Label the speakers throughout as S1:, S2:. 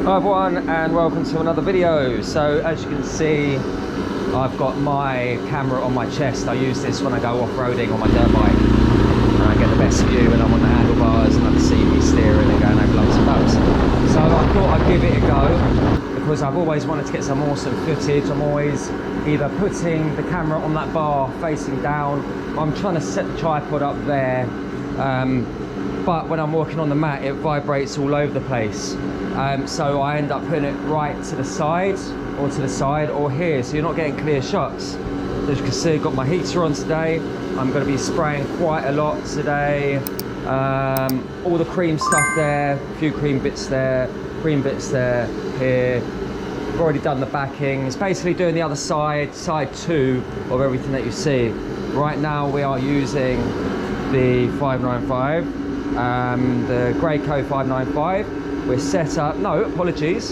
S1: Hi everyone, and welcome to another video. So as you can see, I've got my camera on my chest. I use this when I go off-roading on my dirt bike, and I get the best view when I'm on the handlebars and I can see me steering and going over lumps and bumps. So I thought I'd give it a go because I've always wanted to get some awesome footage. I'm always either putting the camera on that bar facing down, or I'm trying to set the tripod up there, but when I'm walking on the mat it vibrates all over the place. So I end up putting it right to the side or here, so you're not getting clear shots. As you can see, I've got my heater on today. I'm going to be spraying quite a lot today. All the cream stuff there, a few cream bits there, here. I've already done the backing. It's basically doing the other side two of everything that you see. Right now we are using the 595, the Graco 595. We're set up, no apologies,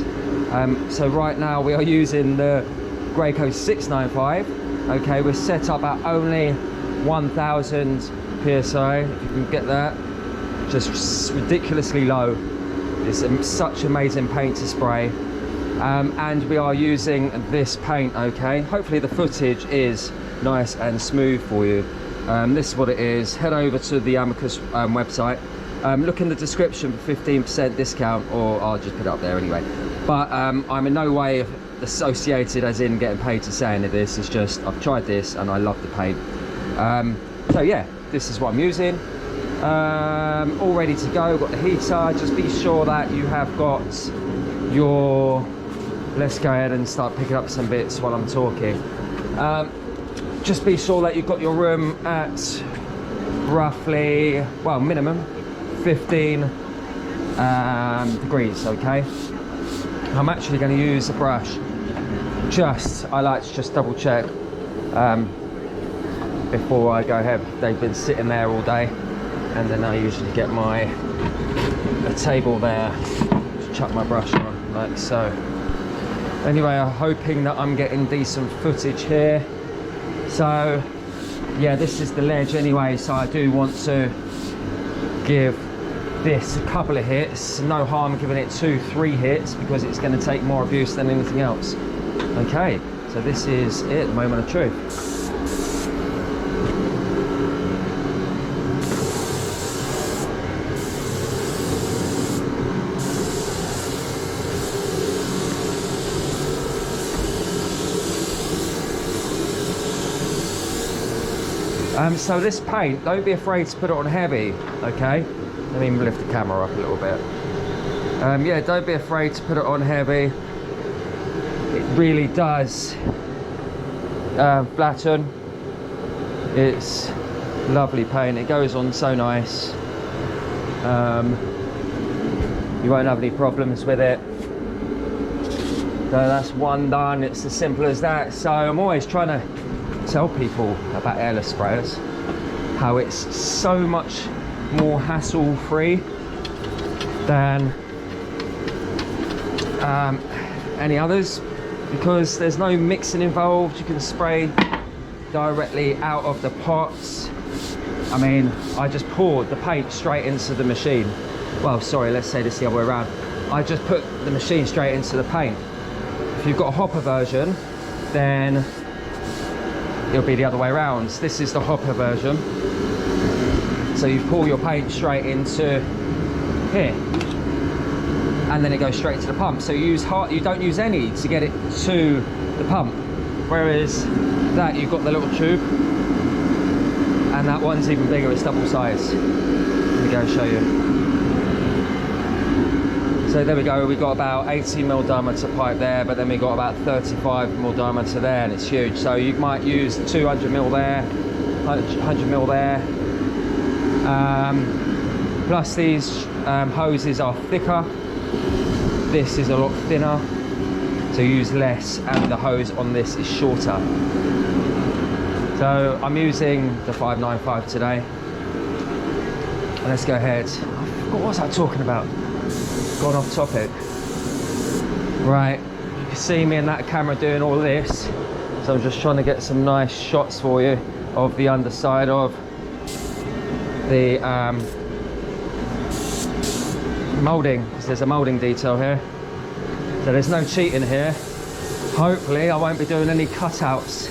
S1: so right now we are using the Graco 695. Okay, we're set up at only 1000 psi, if you can get that. Just ridiculously low. It's such amazing paint to spray, and we are using this paint. Okay, hopefully the footage is nice and smooth for you. This is what it is. Head over to the Amicus website. Look in the description for 15% discount, or I'll just put it up there anyway. But I'm in no way associated as in getting paid to say any of this. It's just I've tried this and I love the paint. So yeah, this is what I'm using. All ready to go. Got the heater. Just be sure that you have got your... Let's go ahead and start picking up some bits while I'm talking. Just be sure that you've got your room at roughly, well, minimum 15 degrees. Okay, I'm actually going to use a brush. I like to just double check before I go ahead. They've been sitting there all day, and then I usually get a table there to chuck my brush on, like so. Anyway, I'm hoping that I'm getting decent footage here. So yeah, this is the ledge anyway, so I do want to give this a couple of hits. No harm giving it 2-3 hits because it's going to take more abuse than anything else. Okay, so this is it, the moment of truth. So this paint, don't be afraid to put it on heavy, okay? Let me lift the camera up a little bit. Yeah, don't be afraid to put it on heavy. It really does flatten. It's lovely paint. It goes on so nice. You won't have any problems with it. So that's one done. It's as simple as that. So I'm always trying to tell people about airless sprayers, how it's so much more hassle-free than any others, because there's no mixing involved. You can spray directly out of the pots. I mean, I just poured the paint straight into the machine. Well, sorry, let's say this the other way around. I just put the machine straight into the paint. If you've got a hopper version, then it'll be the other way around. This is the hopper version. So you pour your paint straight into here, and then it goes straight to the pump. So you don't use any to get it to the pump. Whereas that, you've got the little tube, and that one's even bigger, it's double size. Let me go show you. So there we go, we got about 80mm diameter pipe there, but then we got about 35mm diameter there, and it's huge. So you might use 200mm there, 100mm there. Plus these hoses are thicker. This is a lot thinner, so use less, and the hose on this is shorter. So I'm using the 595 today. Let's go ahead. What was I talking about? Gone off topic. Right, you can see me and that camera doing all this, so I'm just trying to get some nice shots for you of the underside of the moulding, because there's a moulding detail here. So there's no cheating here. Hopefully I won't be doing any cutouts.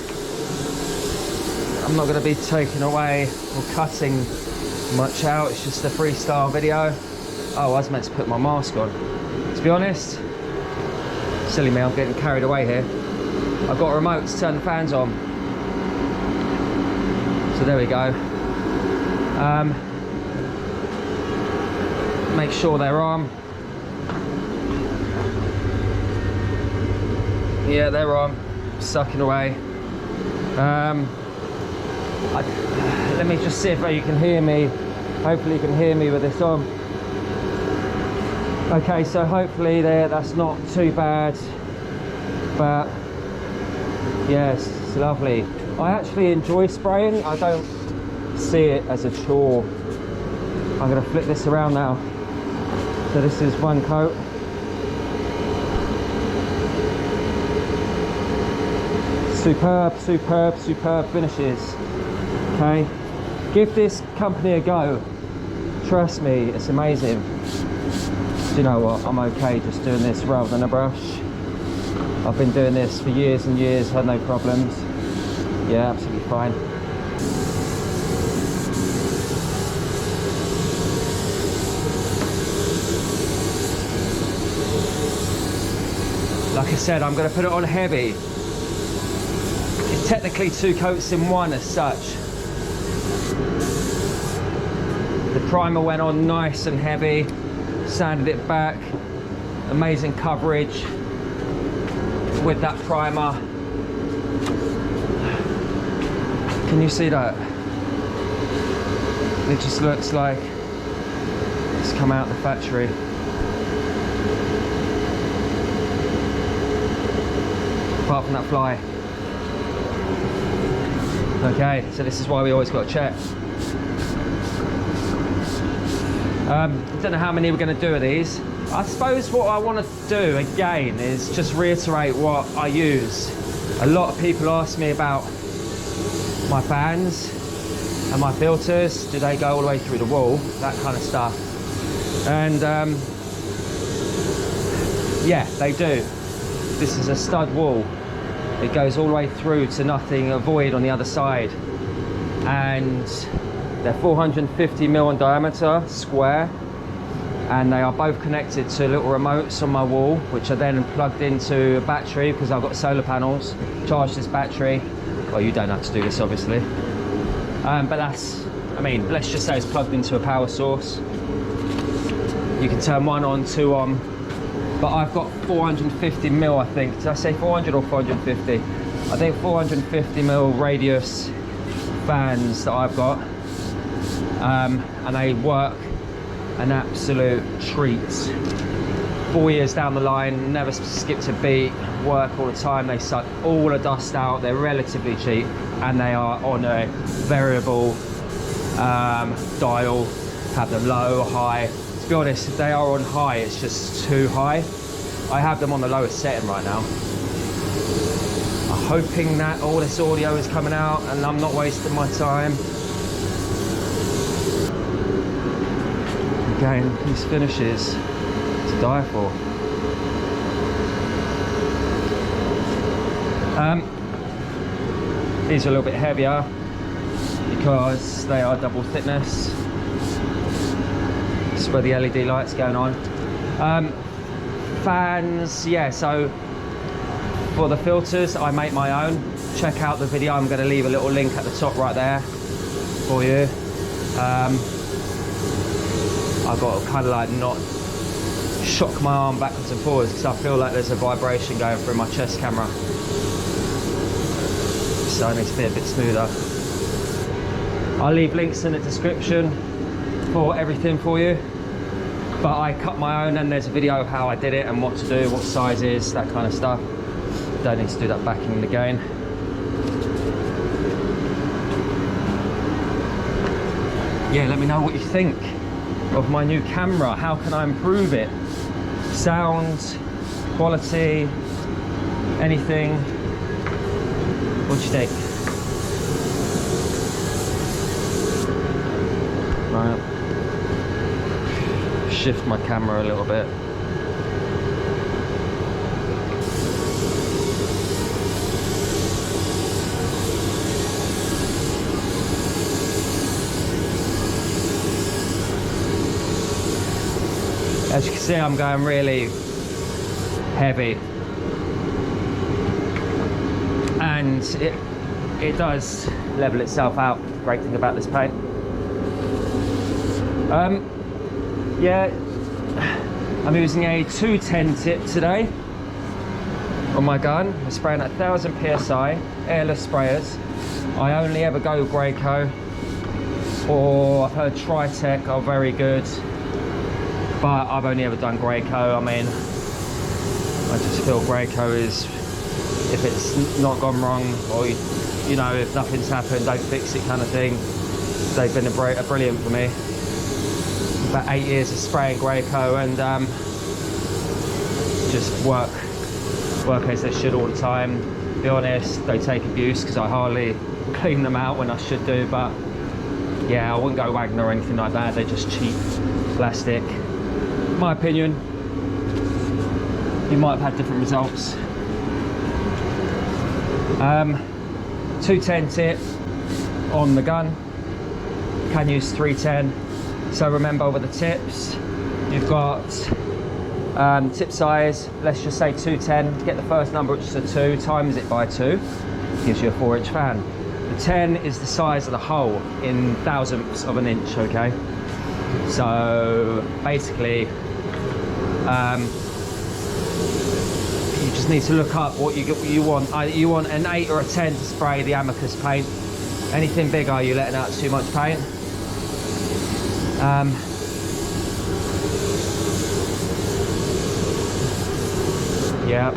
S1: I'm not going to be taking away or cutting much out. It's just a freestyle video. Oh, I was meant to put my mask on. To be honest, silly me, I'm getting carried away here. I've got a remote to turn the fans on. So there we go. Make sure they're on. Yeah, they're on. Sucking away. Let me just see if you can hear me. Hopefully you can hear me with this on. Okay, so hopefully that's not too bad. But yes, it's lovely. I actually enjoy spraying. I don't see it as a chore. I'm going to flip this around now. So this is one coat. Superb, superb, superb finishes. Okay, give this company a go. Trust me, it's amazing. Do you know what? I'm okay just doing this rather than a brush. I've been doing this for years and years, had no problems. Yeah, absolutely fine. Like I said, I'm going to put it on heavy. It's technically 2 coats in one as such. The primer went on nice and heavy, sanded it back, amazing coverage with that primer. Can you see that? It just looks like it's come out of the factory. Apart from that fly. Okay, so this is why we always got to check. I don't know how many we're going to do of these. I suppose what I want to do again is just reiterate what I use. A lot of people ask me about my fans and my filters. Do they go all the way through the wall? That kind of stuff. And yeah, they do. This is a stud wall. It goes all the way through to nothing, a void on the other side. And they're 450mm in diameter, square, and they are both connected to little remotes on my wall, which are then plugged into a battery because I've got solar panels. Charge this battery. Well, you don't have to do this, obviously. But that's, I mean, let's just say it's plugged into a power source. You can turn 1 on, 2 on. But I've got 450mm, I think. Did I say 400 or 450? I think 450mm radius fans that I've got. And they work an absolute treat. 4 years down the line, never skipped a beat, work all the time. They suck all the dust out. They're relatively cheap, and they are on a variable dial. Have them low, high. To be honest, if they are on high, it's just too high. I have them on the lowest setting right now. I'm hoping that all this audio is coming out and I'm not wasting my time. Again, these finishes to die for. These are a little bit heavier because they are double thickness. This is where the LED light's going on. Fans, yeah, so for the filters I make my own. Check out the video, I'm going to leave a little link at the top right there for you. I've got to kind of like not shock my arm backwards and forwards because I feel like there's a vibration going through my chest camera, so it needs to be a bit smoother. I'll leave links in the description for everything for you, but I cut my own and there's a video of how I did it and what to do, what sizes, that kind of stuff. Don't need to do that backing again. Yeah, let me know what you think of my new camera. How can I improve it? Sound, quality, anything. What do you think? Right. Shift my camera a little bit. As you can see, I'm going really heavy, and it does level itself out. Great thing about this paint. Yeah, I'm using a 210 tip today on my gun. I'm spraying at 1000 psi, airless sprayers. I only ever go Graco, or I've heard Tritech are very good, but I've only ever done Graco. I mean, I just feel Graco is, if it's not gone wrong, or you know, if nothing's happened, don't fix it kind of thing. They've been a brilliant for me. About 8 years of spraying Graco, and just work as they should all the time. Be honest, they take abuse because I hardly clean them out when I should do, but yeah, I wouldn't go Wagner or anything like that. They're just cheap plastic. My opinion, you might have had different results. 210 tip on the gun, can use 310. So remember, with the tips, you've got tip size, let's just say 210. Get the first number, which is a 2, times it by 2, gives you a 4-inch fan. The 10 is the size of the hole in thousandths of an inch, okay? So basically, you just need to look up what you want. Either you want an 8 or a 10 to spray the Amicus paint. Anything bigger, you're letting out too much paint. Yeah,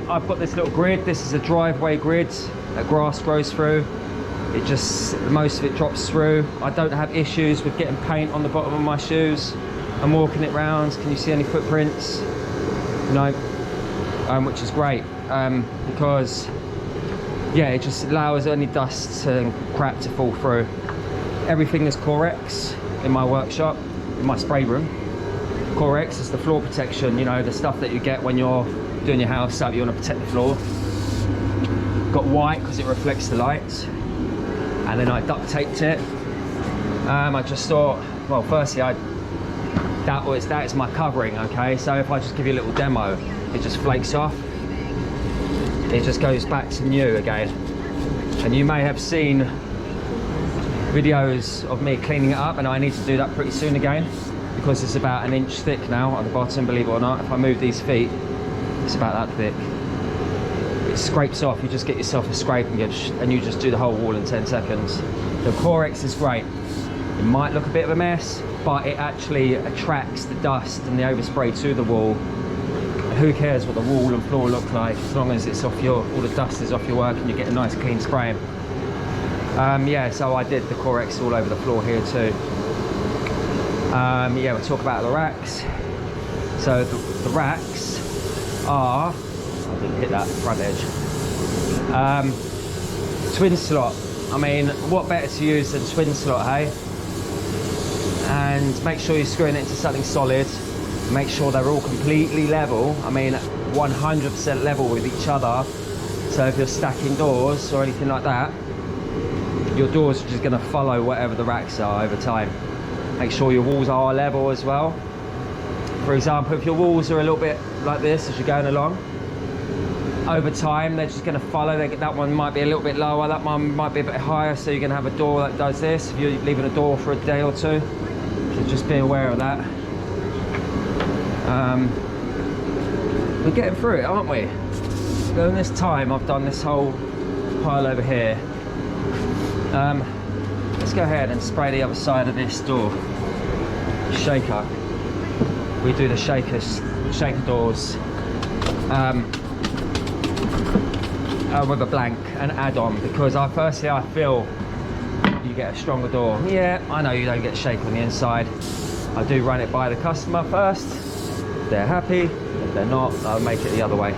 S1: I've got this little grid. This is a driveway grid that grass grows through. It just, most of it drops through. I don't have issues with getting paint on the bottom of my shoes. I'm walking it round. Can you see any footprints? No, which is great, because yeah, it just allows any dust and crap to fall through. Everything is Corex in my workshop, in my spray room. Corex is the floor protection, you know, the stuff that you get when you're doing your house up, you want to protect the floor. Got white because it reflects the light, and then I duct taped it. I just thought, well, firstly, that is my covering, okay? So if I just give you a little demo, it just flakes off. It just goes back to new again. And you may have seen videos of me cleaning it up, and I need to do that pretty soon again, because it's about 1 inch thick now at the bottom, believe it or not. If I move these feet, it's about that thick. It scrapes off. You just get yourself a scrape and you just do the whole wall in 10 seconds. The Corex is great. It might look a bit of a mess, but it actually attracts the dust and the overspray to the wall. And who cares what the wall and floor look like, as long as it's off all the dust is off your work and you get a nice clean spray. Yeah, so I did the Corex all over the floor here too. Yeah, we'll talk about the racks. So the racks are, I didn't hit that front edge, twin slot. I mean, what better to use than twin slot, hey? And make sure you're screwing it into something solid. Make sure they're all completely level. I mean, 100% level with each other. So if you're stacking doors or anything like that, your doors are just going to follow whatever the racks are over time. Make sure your walls are level as well. For example, if your walls are a little bit like this as you're going along, over time they're just going to follow. That one might be a little bit lower, that one might be a bit higher, so you're going to have a door that does this if you're leaving a door for a day or two. So just be aware of that. We're getting through it, aren't we? In this time I've done this whole pile over here. Let's go ahead and spray the other side of this door. Shaker. We do the shaker doors with a blank, an add-on, because firstly I feel you get a stronger door. Yeah, I know you don't get shake on the inside. I do run it by the customer first. If they're happy. If they're not, I'll make it the other way.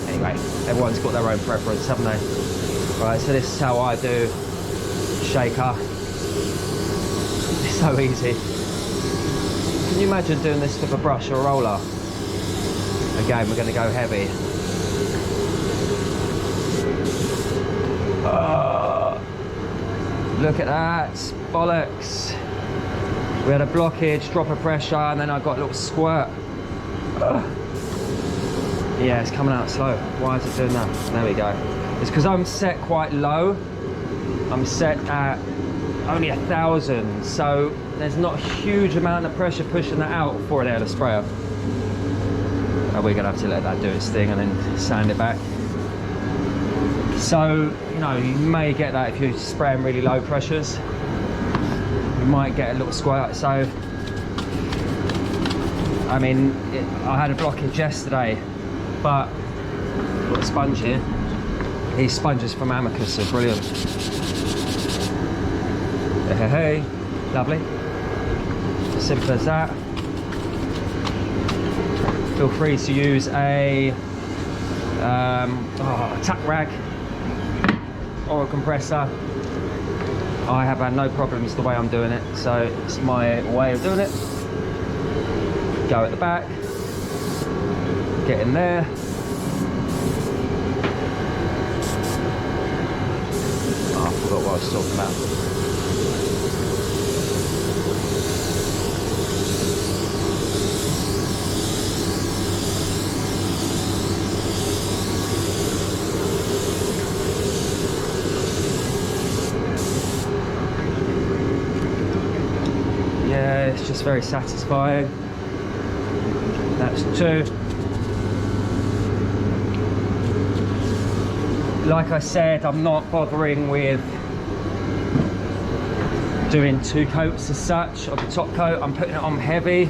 S1: Anyway, everyone's got their own preference, haven't they? Right, so this is how I do shaker. It's so easy. Can you imagine doing this with a brush or a roller? Again, we're going to go heavy. Look at that, bollocks. We had a blockage, drop of pressure, and then I got a little squirt. Ugh. Yeah, it's coming out slow. Why is it doing that? There we go. It's because I'm set quite low. I'm set at only 1,000, so there's not a huge amount of pressure pushing that out for an airless sprayer. We're gonna have to let that do its thing and then sand it back. So, you know, you may get that if you're spraying really low pressures. You might get a little squirt. So, I mean, I had a blockage yesterday, but I've got a sponge here. These sponges from Amicus are brilliant. Hey, hey, lovely. Simple as that. Feel free to use a tack rag or a compressor. I have had no problems the way I'm doing it, so it's my way of doing it. Go at the back, get in there. Oh, I forgot what I was talking about. It's just very satisfying. That's 2. Like I said, I'm not bothering with doing 2 coats as such of the top coat. I'm putting it on heavy,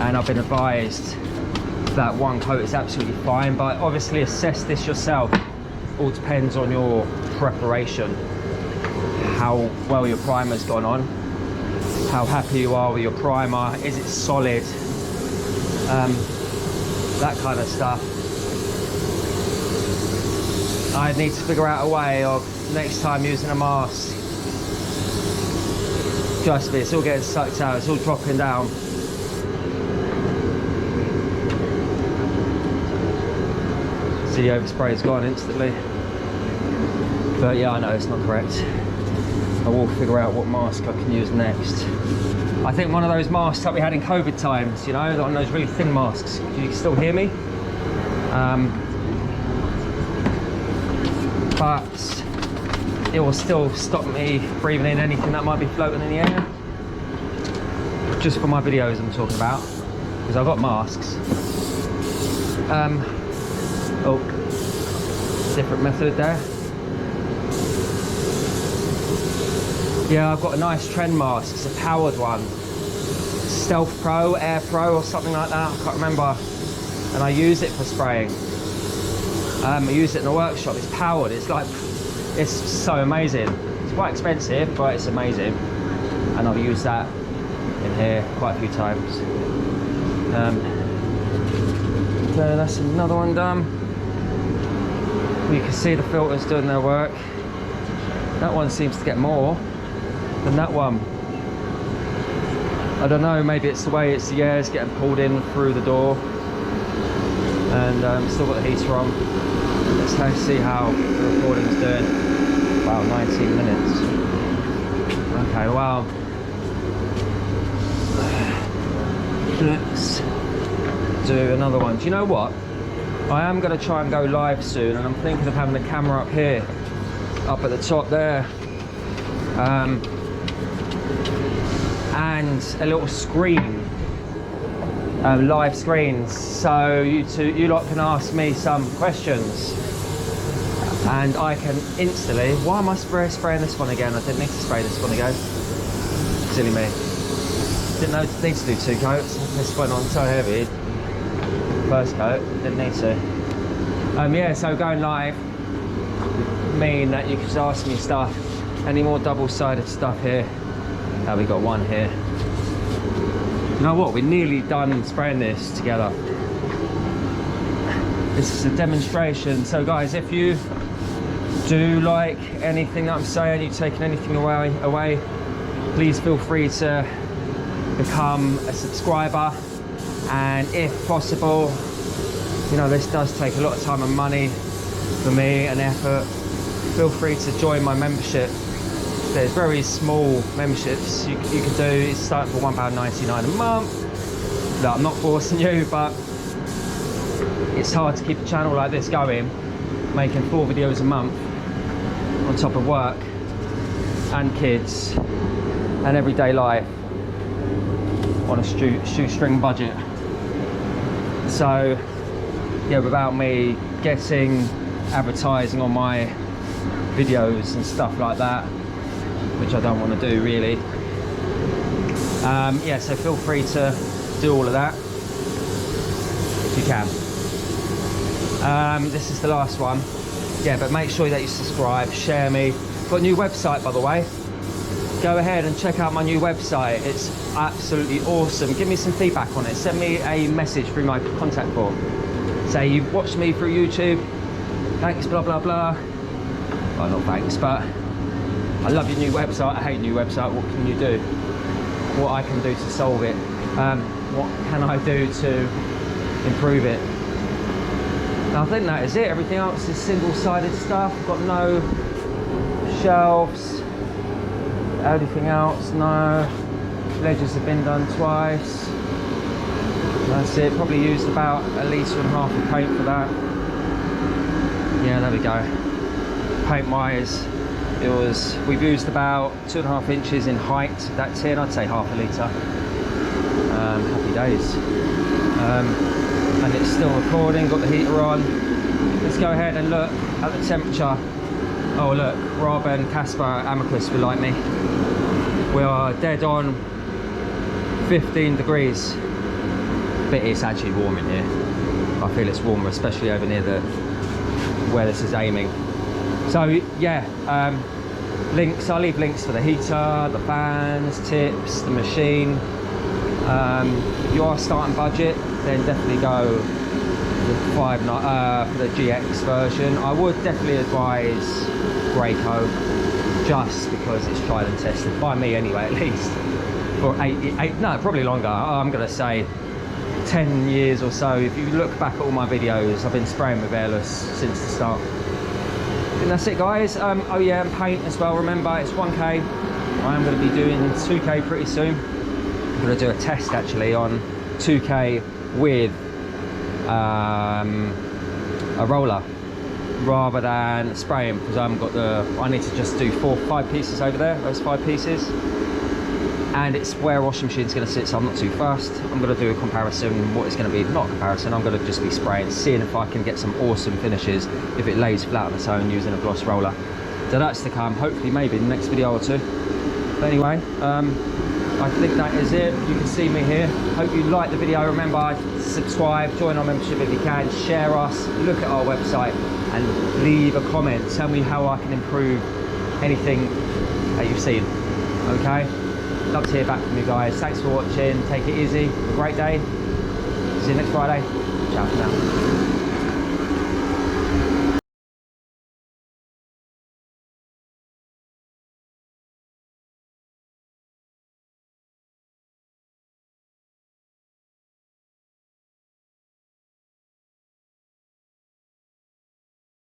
S1: and I've been advised that 1 coat is absolutely fine, but obviously assess this yourself. All depends on your preparation, how well your primer's gone on, how happy you are with your primer, is it solid, that kind of stuff. I need to figure out a way of next time using a mask. Trust me, it's all getting sucked out, it's all dropping down. See, the overspray's gone instantly. But yeah, I know it's not correct. I will figure out what mask I can use next. I think one of those masks that we had in COVID times, you know, on those really thin masks. Do you still hear me? But it will still stop me breathing in anything that might be floating in the air. Just for my videos I'm talking about, because I've got masks. Oh, different method there. Yeah, I've got a nice trend mask. It's a powered one. Stealth Pro, Air Pro or something like that. I can't remember. And I use it for spraying. I use it in the workshop. It's powered. It's like, it's so amazing. It's quite expensive, but it's amazing. And I've used that in here quite a few times. So that's another one done. You can see the filters doing their work. That one seems to get more than that one. I don't know, maybe it's the way the air is getting pulled in through the door. And still got the heater on. Let's see how the recording's doing. Wow, 19 minutes. Okay, wow. Let's do another one. Do you know what? I am going to try and go live soon, and I'm thinking of having the camera up here, up at the top there. And a little screen, live screens, so you lot can ask me some questions, and I can instantly. Why am I spraying this one again? I didn't need to spray this one again. Silly me. Didn't need to do 2 coats. This went on so heavy. First coat, didn't need to. Yeah, so going live mean that you can ask me stuff. Any more double-sided stuff here? We got one here. You know what? We're nearly done spraying this together. This is a demonstration. So guys, if you do like anything that I'm saying, you're taking anything away, please feel free to become a subscriber. And if possible, you know, this does take a lot of time and money for me and effort. Feel free to join my membership There's very small memberships you can do. It's starting for £1.99 a month. Look, I'm not forcing you, but it's hard to keep a channel like this going, making 4 videos a month on top of work and kids and everyday life on a shoestring budget. So yeah, without me getting advertising on my videos and stuff like that, which I don't want to do really. Yeah, so feel free to do all of that if you can. This is the last one. Yeah, but make sure that you subscribe, share me. Got a new website, by the way. Go ahead and check out my new website. It's absolutely awesome. Give me some feedback on it. Send me a message through my contact form. Say you've watched me through YouTube. Thanks, blah, blah, blah. Well, not thanks, but I love your new website. I hate new website. What can you do? What I can do to solve it? What can I do to improve it? And I think that is it. Everything else is single-sided stuff. I've got no shelves. Anything else? No. Ledges have been done twice. That's it. Probably used about 1.5 litres of paint for that. Yeah, there we go. Paint-wise, we've used about 2.5 inches in height. That's it. I'd say half a litre. Happy days. And it's still recording. Got the heater on. Let's go ahead and look at the temperature. Oh look, Rob and Casper Amicus will like me. We are dead on 15 degrees. But it's actually warm in here. I feel it's warmer, especially over near where this is aiming. So yeah, links. I'll leave links for the heater, the fans, tips, the machine. If you are starting budget, then definitely go for the GX version. I would definitely advise grey coat, just because it's tried and tested by me anyway, at least for no, probably longer. I'm gonna say 10 years or so. If you look back at all my videos, I've been spraying with Airless since the start. And that's it, guys. Oh yeah, and paint as well. Remember, it's 1K. I am going to be doing 2K pretty soon. I'm going to do a test actually on 2K with a roller rather than spraying, because I haven't got I need to just do 5 pieces over there, those 5 pieces. And it's where a washing machine's going to sit, so I'm not too fast. I'm going to do a comparison, what it's going to be, not a comparison, I'm going to just be spraying, seeing if I can get some awesome finishes if it lays flat on its own using a gloss roller. So that's to come, hopefully maybe in the next video or 2. But anyway, I think that is it. You can see me here. Hope you liked the video. Remember, subscribe, join our membership if you can, share us, look at our website and leave a comment. Tell me how I can improve anything that you've seen, okay? Love to hear back from you guys. Thanks for watching. Take it easy. Have a great day. See you next Friday. Ciao for now.